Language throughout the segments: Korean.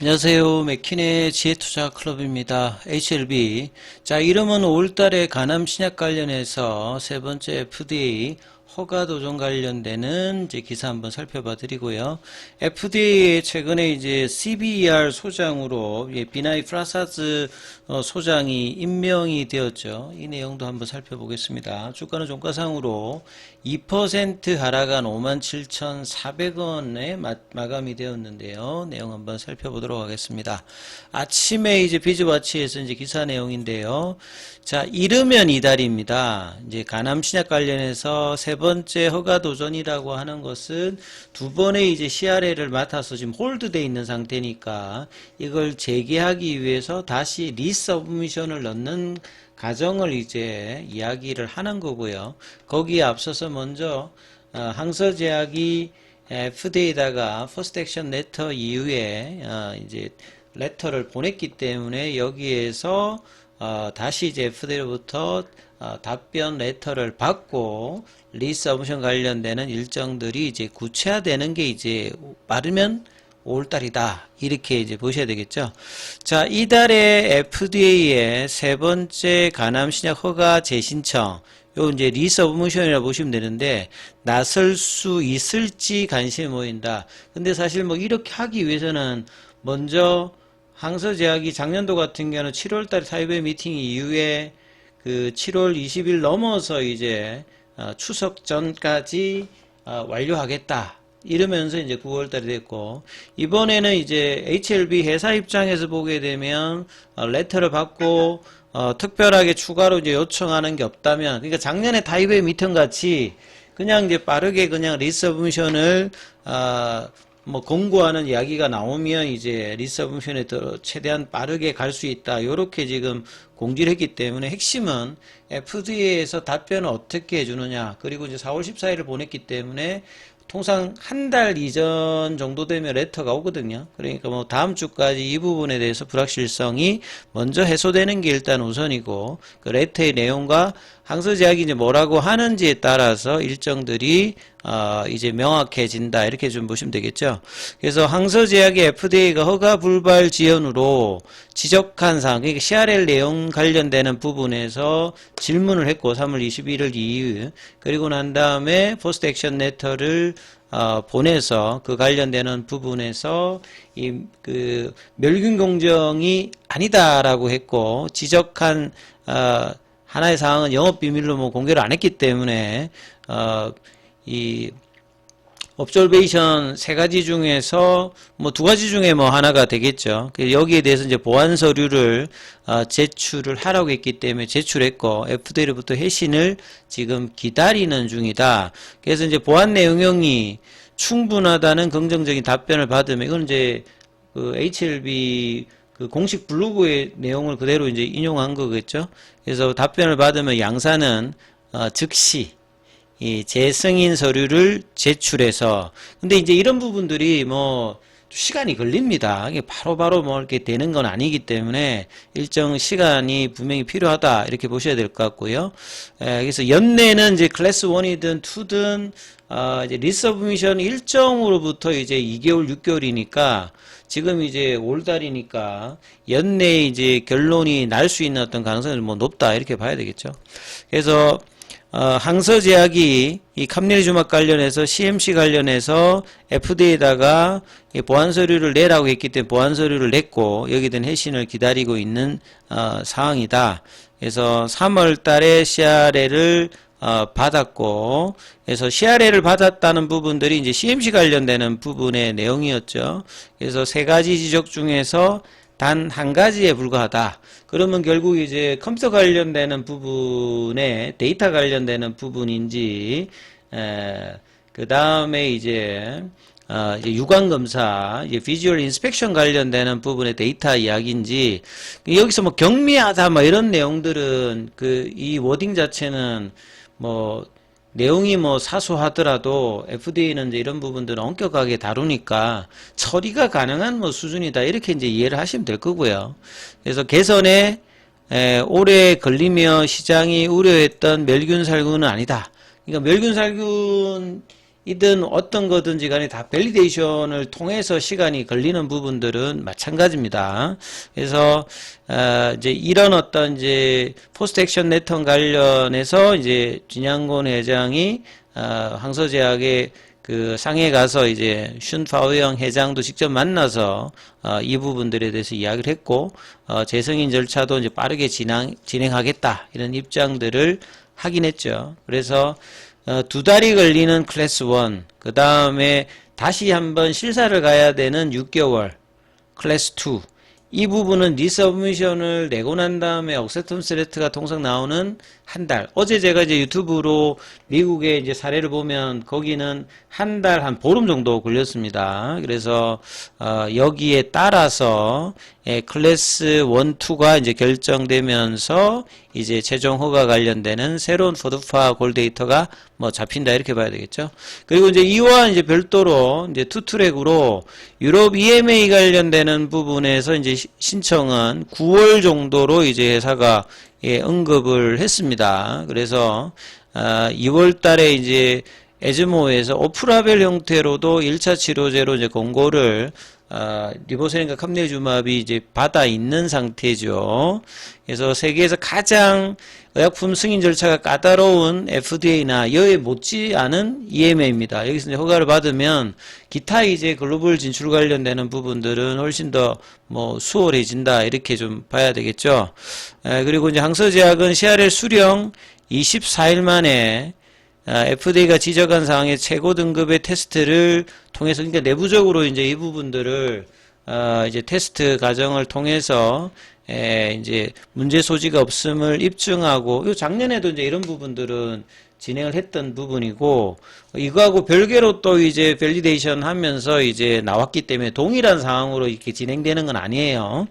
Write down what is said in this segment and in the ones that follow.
안녕하세요. 맥킨의 지혜투자클럽입니다. HLB. 자, 이름은 5월달에 간암 신약 관련해서 세 번째 FDA 허가 도전 관련되는 이제 기사 한번 살펴봐 드리고요. FDA에 최근에 이제 CBER 소장으로 비나이 프라사즈 소장이 임명이 되었죠. 이 내용도 한번 살펴보겠습니다. 주가는 종가상으로 2% 하락한 57,400원에 마감이 되었는데요. 내용 한번 살펴보도록 하겠습니다. 아침에 이제 비즈와치에서 이제 기사 내용인데요. 자, 이르면 이달입니다. 이제 간암 신약 관련해서 세 번째 허가 도전이라고 하는 것은 두 번의 이제 CRL을 맡아서 지금 홀드되어 있는 상태니까 이걸 재개하기 위해서 다시 리서브미션을 넣는 과정을 이제 이야기를 하는 거고요. 거기에 앞서서 먼저 항서제약이 FDA에다가 퍼스트 액션 레터 이후에 이제 레터를 보냈기 때문에 여기에서 다시 이제 FDA로부터 답변 레터를 받고 리서브미션 관련되는 일정들이 이제 구체화되는 게 이제 빠르면 5월달이다. 이렇게 이제 보셔야 되겠죠. 자, 이달에 FDA의 세 번째 간암 신약 허가 재신청, 요 이제 리서브미션이라고 보시면 되는데, 나설 수 있을지 관심이 모인다. 근데 사실 뭐 이렇게 하기 위해서는 먼저 항서제약이 작년도 같은 경우는 7월달에 타이베이 미팅 이후에 그 7월 20일 넘어서 이제 추석 전까지 완료하겠다. 이러면서 이제 9월달이 됐고, 이번에는 이제 HLB 회사 입장에서 보게 되면 레터를 받고 특별하게 추가로 이제 요청하는 게 없다면, 그러니까 작년에 타이베이 미팅 같이 그냥 이제 빠르게 그냥 리서브미션을 뭐 공고하는 이야기가 나오면 이제 리서브미션에 더 최대한 빠르게 갈 수 있다. 요렇게 지금 공지를 했기 때문에 핵심은 FDA에서 답변을 어떻게 해주느냐. 그리고 이제 4월 14일을 보냈기 때문에 통상 한 달 이전 정도 되면 레터가 오거든요. 그러니까 뭐 다음 주까지 이 부분에 대해서 불확실성이 먼저 해소되는 게 일단 우선이고, 그 레터의 내용과 항서제약이 이제 뭐라고 하는지에 따라서 일정들이 이제 명확해진다. 이렇게 좀 보시면 되겠죠. 그래서 항서제약의 FDA가 허가 불발 지연으로 지적한 사항, 그러니까 CRL 내용 관련되는 부분에서 질문을 했고, 3월 21일 이후, 그리고 난 다음에 포스트 액션 레터를 보내서 그 관련되는 부분에서 그 멸균 공정이 아니다라고 했고, 지적한 하나의 사항은 영업 비밀로 뭐 공개를 안 했기 때문에 이 옵저베이션 세 가지 중에서 뭐 두 가지 중에 뭐 하나가 되겠죠. 여기에 대해서 이제 보완 서류를 제출을 하라고 했기 때문에 제출했고, FDA로부터 회신을 지금 기다리는 중이다. 그래서 이제 보완 내용이 충분하다는 긍정적인 답변을 받으면, 이건 이제 그 HLB 그 공식 블로그의 내용을 그대로 이제 인용한 거겠죠. 그래서 답변을 받으면 양사는 즉시 이 재승인 서류를 제출해서, 근데 이제 이런 부분들이 뭐 시간이 걸립니다. 이게 바로바로 뭐 이렇게 되는 건 아니기 때문에 일정 시간이 분명히 필요하다. 이렇게 보셔야 될 것 같고요. 그래서 연내는 이제 클래스 1이든 2든 이제 리서브미션 일정으로부터 이제 2개월, 6개월이니까 지금 이제 5월달이니까 연내에 이제 결론이 날 수 있는 어떤 가능성이 뭐 높다. 이렇게 봐야 되겠죠. 그래서 항서제약이 이 캄리주막 관련해서 CMC 관련해서 FDA에다가 보안 서류를 내라고 했기 때문에 보안 서류를 냈고, 여기에 대한 회신을 기다리고 있는 상황이다. 그래서 3월 달에 CRL을 받았고, 그래서 CRL을 받았다는 부분들이 이제 CMC 관련되는 부분의 내용이었죠. 그래서 세 가지 지적 중에서 단 한 가지에 불과하다. 그러면 결국 이제 컴퓨터 관련되는 부분에 데이터 관련되는 부분인지, 그 다음에 이제 유관 검사, 이제 비주얼 인스펙션 관련되는 부분의 데이터 이야기인지, 여기서 뭐 경미하다 뭐 이런 내용들은 이 워딩 자체는 뭐 내용이 뭐 사소하더라도 FDA는 이제 이런 부분들은 엄격하게 다루니까 처리가 가능한 뭐 수준이다. 이렇게 이제 이해를 하시면 될 거고요. 그래서 개선에 오래 걸리며 시장이 우려했던 멸균 살균은 아니다. 그러니까 멸균 살균 이든 어떤 거든지 간에 다 밸리데이션을 통해서 시간이 걸리는 부분들은 마찬가지입니다. 그래서 이제 이런 어떤 이제 포스트 액션 레턴 관련해서 이제 진양곤 회장이 항서제약의 그 상해 가서 이제 슌 파오영 회장도 직접 만나서 이 부분들에 대해서 이야기를 했고 재승인 절차도 이제 빠르게 진행하겠다 이런 입장들을 하긴 했죠. 그래서 2달이 걸리는 클래스 1, 그 다음에 다시 한번 실사를 가야 되는 6개월 클래스 2, 이 부분은 리서브미션을 내고 난 다음에 억셉턴스 레터가 통상 나오는 한 달. 어제 제가 이제 유튜브로 미국의 이제 사례를 보면 거기는 한 달, 한 보름 정도 걸렸습니다. 그래서 여기에 따라서 클래스 1, 2가 이제 결정되면서 이제 최종 허가 관련되는 새로운 포드파 골 데이터가 뭐 잡힌다 이렇게 봐야 되겠죠. 그리고 이제 이와 이제 별도로 이제 투트랙으로 유럽 EMA 관련되는 부분에서 이제 신청은 9월 정도로 이제 회사가 언급을 했습니다. 그래서 2월 달에 이제 에즈모에서 오프라벨 형태로도 1차 치료제로 이제 공고를 리보세린과 캄네주맙이 이제 받아 있는 상태죠. 그래서 세계에서 가장 의약품 승인 절차가 까다로운 FDA나 여에 못지 않은 EMA입니다. 여기서 이제 허가를 받으면 기타 이제 글로벌 진출 관련되는 부분들은 훨씬 더 뭐 수월해진다 이렇게 좀 봐야 되겠죠. 그리고 이제 항서제약은 CRL 수령 24일 만에 FDA가 지적한 사항의 최고 등급의 테스트를 통해서, 그러니까 내부적으로 이제 이 부분들을 이제 테스트 과정을 통해서 이제 문제 소지가 없음을 입증하고, 작년에도 이제 이런 부분들은 진행을 했던 부분이고, 이거하고 별개로 또 이제 밸리데이션 하면서 이제 나왔기 때문에 동일한 상황으로 이렇게 진행되는 건 아니에요.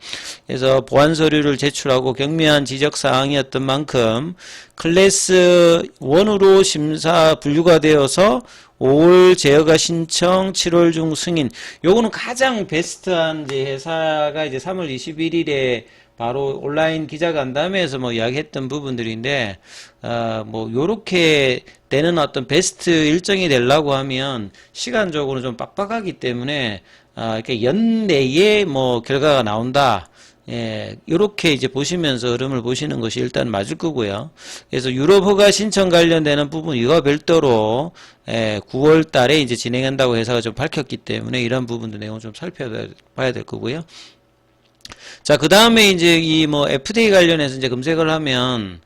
그래서 보안 서류를 제출하고 경미한 지적 사항이었던 만큼 클래스 1으로 심사 분류가 되어서 5월 제어가 신청, 7월 중 승인. 요거는 가장 베스트한 이제 회사가 이제 3월 21일에 바로 온라인 기자간담회에서 뭐 이야기했던 부분들인데, 뭐 요렇게 되는 어떤 베스트 일정이 되려고 하면 시간적으로 좀 빡빡하기 때문에 이렇게 연내에 뭐 결과가 나온다. 요렇게 이제 보시면서 흐름을 보시는 것이 일단 맞을 거고요. 그래서 유럽 허가 신청 관련되는 부분 이와 별도로 9월 달에 이제 진행한다고 회사가 좀 밝혔기 때문에 이런 부분도 내용을 좀 살펴봐야 될 거고요. 자, 그 다음에 이제 이 뭐 FDA 관련해서 이제 검색을 하면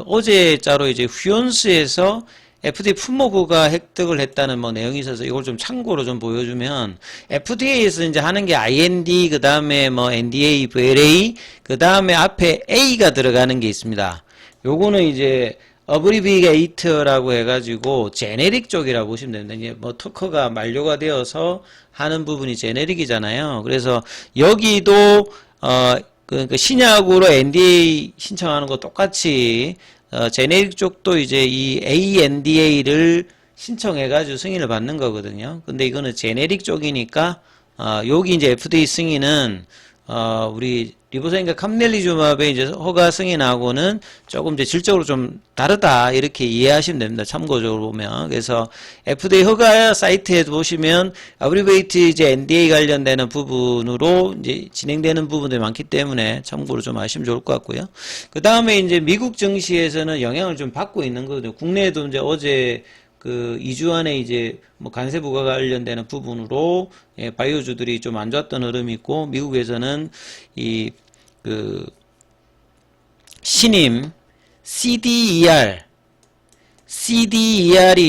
어제자로 이제 휴온스에서 FDA 품목허가 획득을 했다는 뭐 내용이 있어서 이걸 좀 참고로 좀 보여주면, FDA에서 이제 하는 게 IND, 그 다음에 뭐 NDA, VLA, 그 다음에 앞에 A가 들어가는 게 있습니다. 요거는 이제 어브리비게이트라고 해가지고 제네릭 쪽이라고 보시면 됩니다. 이제 뭐 특허가 만료가 되어서 하는 부분이 제네릭이잖아요. 그래서 여기도 그 신약으로 NDA 신청하는 거 똑같이 제네릭 쪽도 이제 이 ANDA를 신청해가지고 승인을 받는 거거든요. 근데 이거는 제네릭 쪽이니까 여기 이제 FDA 승인은 우리 리보세린과 캄넬리주맙의 이제 허가 승인하고는 조금 이제 질적으로 좀 다르다 이렇게 이해하시면 됩니다. 참고적으로 보면. 그래서 FDA 허가 사이트에 보시면 아브리베이트 이제 NDA 관련되는 부분으로 이제 진행되는 부분들이 많기 때문에 참고로 좀 아시면 좋을 것 같고요. 그 다음에 이제 미국 증시에서는 영향을 좀 받고 있는 거거든요. 국내에도 이제 어제 2주 안에 이제 뭐 관세 부과 관련되는 부분으로 바이오주들이 좀 안 좋았던 흐름이 있고, 미국에서는 신임 CDER이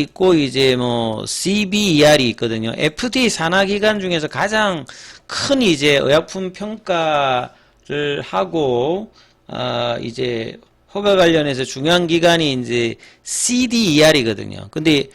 있고 이제 뭐 CBER이 있거든요. FDA 산하기관 중에서 가장 큰 이제 의약품 평가를 하고 이제 허가 관련해서 중요한 기관이 이제 CDER이거든요. 근데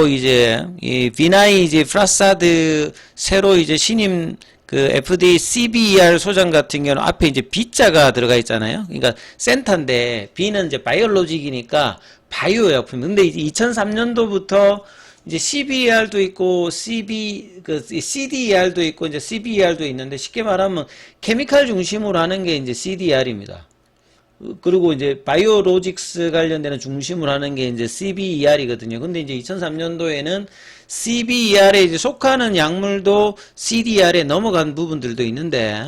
이제 이 비나이 이제 프라사드 새로 이제 신임 FDA CBER 소장 같은 경우는 앞에 이제 B자가 들어가 있잖아요. 그러니까 센터인데 B는 이제 바이올로직이니까 바이오 약품. 근데 이제 2003년도부터 이제 CBER도 있고 CDER도 있고 이제 CBER도 있는데, 쉽게 말하면 케미칼 중심으로 하는 게 이제 CDER입니다. 그리고 이제 바이오로직스 관련되는 중심을 하는 게 이제 CBER이거든요. 근데 이제 2003년도에는 CBER에 이제 속하는 약물도 CDR에 넘어간 부분들도 있는데,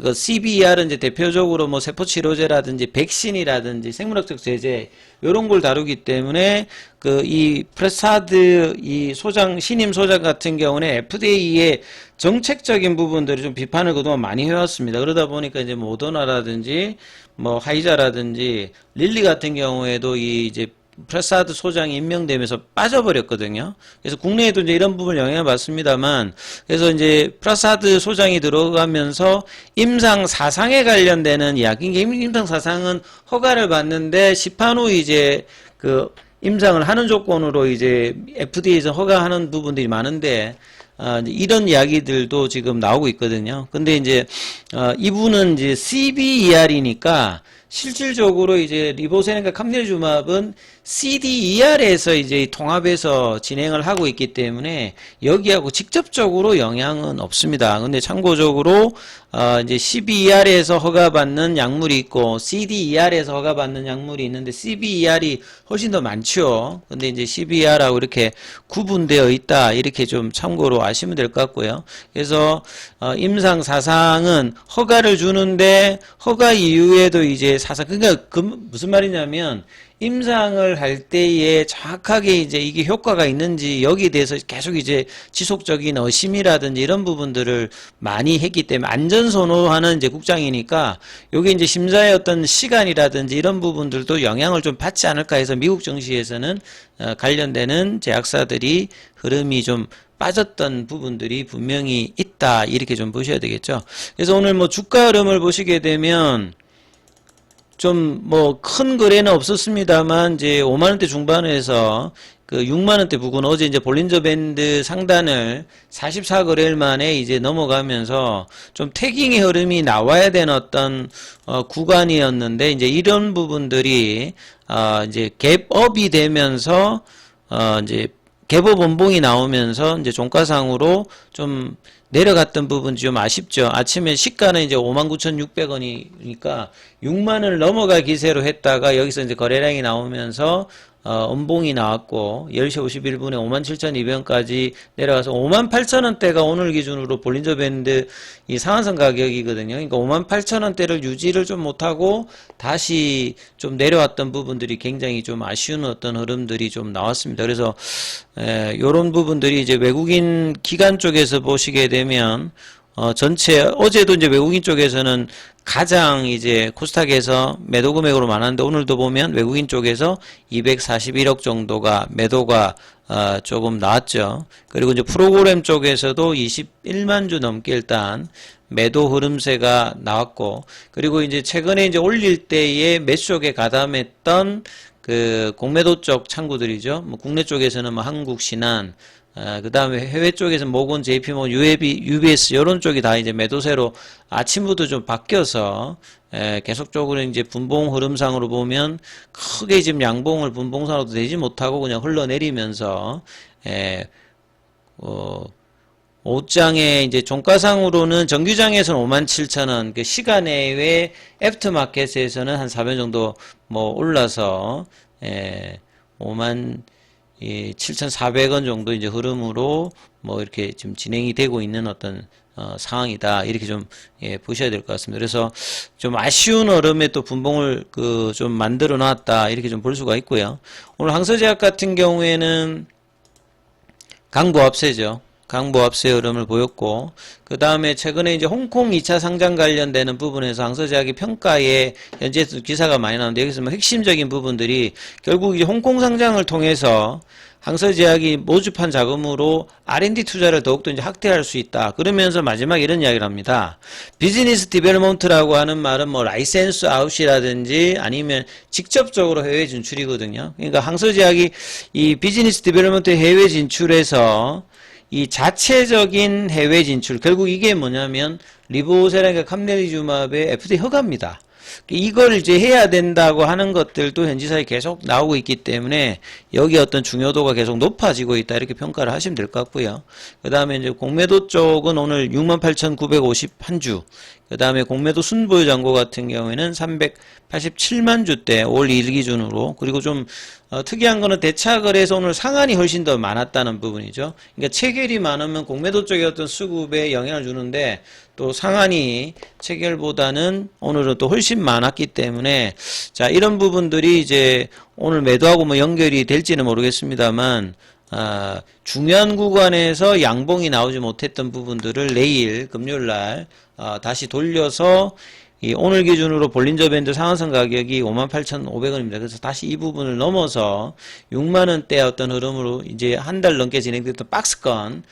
그 CBER은 이제 대표적으로 뭐 세포치료제라든지 백신이라든지 생물학적 제제, 요런 걸 다루기 때문에, 이 프레사드 이 소장, 신임 소장 같은 경우는 FDA의 정책적인 부분들이 좀 비판을 그동안 많이 해왔습니다. 그러다 보니까 이제 모더나라든지, 뭐 화이자라든지 릴리 같은 경우에도 이제 프레사드 소장이 임명되면서 빠져버렸거든요. 그래서 국내에도 이제 이런 부분을 영향을 받습니다만, 그래서 이제 프레사드 소장이 들어가면서 임상 사상에 관련되는 이야기, 임상 사상은 허가를 받는데 시판 후 이제 임상을 하는 조건으로 이제 FDA에서 허가하는 부분들이 많은데, 이런 이야기들도 지금 나오고 있거든요. 근데 이제, 이분은 이제 CBER이니까 실질적으로 이제 리보세렌과 캄릴주맙은 CDER에서 이제 통합해서 진행을 하고 있기 때문에 여기하고 직접적으로 영향은 없습니다. 근데 참고적으로 이제 CBER에서 허가받는 약물이 있고 CDER에서 허가받는 약물이 있는데 CBER이 훨씬 더 많죠. 근데 이제 CBER하고 이렇게 구분되어 있다, 이렇게 좀 참고로 아시면 될 것 같고요. 그래서 임상 사상은 허가를 주는데 허가 이후에도 이제 사상, 그러니까 무슨 말이냐면 임상을 할 때에 정확하게 이제 이게 효과가 있는지 여기에 대해서 계속 이제 지속적인 의심이라든지 이런 부분들을 많이 했기 때문에 안전 선호하는 이제 국장이니까 요게 이제 심사의 어떤 시간이라든지 이런 부분들도 영향을 좀 받지 않을까 해서 미국 정시에서는 관련되는 제약사들이 흐름이 좀 빠졌던 부분들이 분명히 있다, 이렇게 좀 보셔야 되겠죠. 그래서 오늘 뭐 주가 흐름을 보시게 되면 좀 뭐 큰 거래는 없었습니다만 이제 5만원대 중반에서 6만원대 부근, 어제 이제 볼린저 밴드 상단을 44거래일 만에 이제 넘어가면서 좀 태깅의 흐름이 나와야 되는 어떤 구간이었는데, 이제 이런 부분들이 이제 갭업이 되면서 이제 갭업 원봉이 나오면서 이제 종가상으로 좀 내려갔던 부분이 좀 아쉽죠. 아침에 시가는 이제 59,600원이니까 6만원을 넘어갈 기세로 했다가 여기서 이제 거래량이 나오면서 음봉이 나왔고 10시 51분에 57,200원까지 내려가서 58,000원대가 오늘 기준으로 볼린저 밴드 이 상한선 가격이거든요. 그러니까 58,000원대를 유지를 좀 못하고 다시 좀 내려왔던 부분들이 굉장히 좀 아쉬운 어떤 흐름들이 좀 나왔습니다. 그래서 요런 부분들이 이제 외국인 기관 쪽에서 보시게 되면 전체, 어제도 이제 외국인 쪽에서는 가장 이제 코스닥에서 매도 금액으로 많았는데, 오늘도 보면 외국인 쪽에서 241억 정도가 매도가 조금 나왔죠. 그리고 이제 프로그램 쪽에서도 21만 주 넘게 일단 매도 흐름세가 나왔고, 그리고 이제 최근에 이제 올릴 때에 매수 쪽에 가담했던 공매도 쪽 창구들이죠. 뭐 국내 쪽에서는 뭐 한국신한, 그 다음에 해외 쪽에서 모건, JP모건, UBS 이런 쪽이 다 이제 매도세로 아침부터 좀 바뀌어서 계속적으로 이제 분봉 흐름상으로 보면 크게 지금 양봉을 분봉상으로도 되지 못하고 그냥 흘러내리면서 옷장에 이제 종가상으로는 정규장에서는 57,000원, 그 시간외에 애프터마켓에서는 한 4배 정도 뭐 올라서 57,400원 정도 이제 흐름으로 뭐 이렇게 지금 진행이 되고 있는 어떤 상황이다, 이렇게 좀 보셔야 될 것 같습니다. 그래서 좀 아쉬운 흐름에 또 분봉을 좀 만들어 놨다, 이렇게 좀 볼 수가 있고요. 오늘 항서제약 같은 경우에는 강보합세죠. 강보합세 흐름을 보였고, 그 다음에 최근에 이제 홍콩 2차 상장 관련되는 부분에서 항서제약의 평가에 현재 기사가 많이 나오는데, 여기서 뭐 핵심적인 부분들이 결국 이제 홍콩 상장을 통해서 항서제약이 모집한 자금으로 R&D 투자를 더욱더 이제 확대할 수 있다. 그러면서 마지막에 이런 이야기를 합니다. 비즈니스 디벨롭먼트라고 하는 말은 뭐 라이센스 아웃이라든지 아니면 직접적으로 해외 진출이거든요. 그러니까 항서제약이 이 비즈니스 디벨롭먼트 해외 진출에서 이 자체적인 해외 진출, 결국 이게 뭐냐면 리보세라가 캄릴주맙의 FDA 허가입니다. 이걸 이제 해야 된다고 하는 것들도 현지사에 계속 나오고 있기 때문에 여기 어떤 중요도가 계속 높아지고 있다 이렇게 평가를 하시면 될 것 같고요. 그 다음에 이제 공매도 쪽은 오늘 68,951주, 그 다음에 공매도 순보유 잔고 같은 경우에는 387만 주대 올 1일 기준으로. 그리고 좀 특이한 거는 대차거래에서 오늘 상한이 훨씬 더 많았다는 부분이죠. 그러니까 체결이 많으면 공매도 쪽에 어떤 수급에 영향을 주는데 또 상한이 체결보다는 오늘은 또 훨씬 많았기 때문에 자, 이런 부분들이 이제 오늘 매도하고 뭐 연결이 될지는 모르겠습니다만 중요한 구간에서 양봉이 나오지 못했던 부분들을 내일 금요일날 다시 돌려서 이 오늘 기준으로 볼린저 밴드 상한선 가격이 58,500원입니다. 그래서 다시 이 부분을 넘어서 6만원대 어떤 흐름으로 이제 한 달 넘게 진행됐던 박스권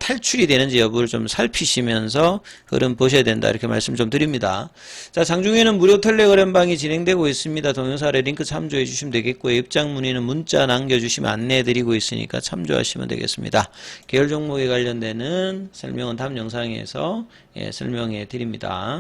탈출이 되는지 여부를 좀 살피시면서 흐름 보셔야 된다 이렇게 말씀 좀 드립니다. 자, 장중에는 무료 텔레그램방이 진행되고 있습니다. 동영상 아래 링크 참조해 주시면 되겠고요. 입장 문의는 문자 남겨주시면 안내해 드리고 있으니까 참조하시면 되겠습니다. 계열 종목에 관련되는 설명은 다음 영상에서 설명해 드립니다.